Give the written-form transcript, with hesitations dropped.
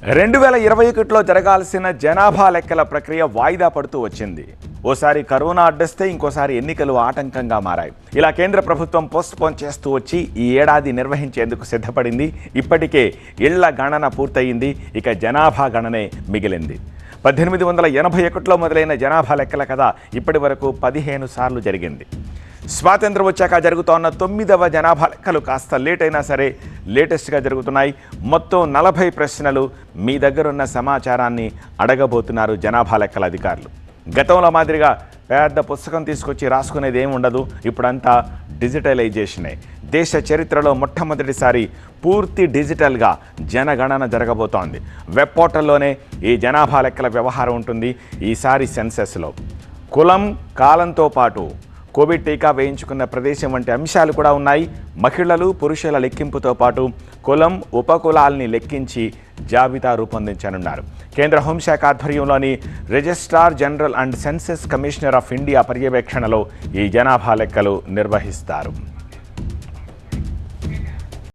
2021లో జరగాల్సిన జనాభా లెక్కల ప్రక్రియ వాయిదా పడుతూ వచ్చింది. ఓసారి కరోనా అడ్డొస్తే ఇంకోసారి ఎన్నికలు ఆటంకంగా మారాయి. ఇలా కేంద్ర ప్రభుత్వం పోస్ట్పోన్ చేస్తూ వచ్చి ఈ ఏడాది నిర్వహించేందుకు సిద్ధపడింది. ఇప్పటికే ఇళ్ల గణన పూర్తయింది. ఇక జనాభా గణనే మిగిలింది. 1881లో మొదలైన జనాభా లెక్కల కథ ఇప్పటి వరకు 15 సార్లు జరిగింది. స్వాతంత్రం వచ్చాక జరుగుతున్న 9వ జనాభా లెక్కలు కాస్త లేట్ అయినా సరే లేటెస్ట్గా జరుగుతున్నాయి. మొత్తం 40 ప్రశ్నలు మీ దగ్గరున్న సమాచారాన్ని అడగబోతున్నారు జనాభా లెక్కల అధికారులు. గతంలో మాదిరిగా పెద్ద పుస్తకం తీసుకొచ్చి రాసుకునేది ఏమి ఉండదు. ఇప్పుడంతా డిజిటలైజేషనే. దేశ చరిత్రలో మొట్టమొదటిసారి పూర్తి డిజిటల్గా జనగణన జరగబోతోంది. వెబ్ పోర్టల్లోనే ఈ జనాభా లెక్కల వ్యవహారం ఉంటుంది. ఈసారి సెన్సెస్లో కులం, కాలంతో పాటు కోవిడ్ టీకా వేయించుకున్న ప్రదేశం వంటి అంశాలు కూడా ఉన్నాయి. మహిళలు, పురుషుల లెక్కింపుతో పాటు కులం, ఉపకులాల్ని లెక్కించి జాబితా రూపొందించనున్నారు. కేంద్ర హోంశాఖ ఆధ్వర్యంలోని registrar general and census commissioner of India పర్యవేక్షణలో ఈ జనాభా లెక్కలు నిర్వహిస్తారు.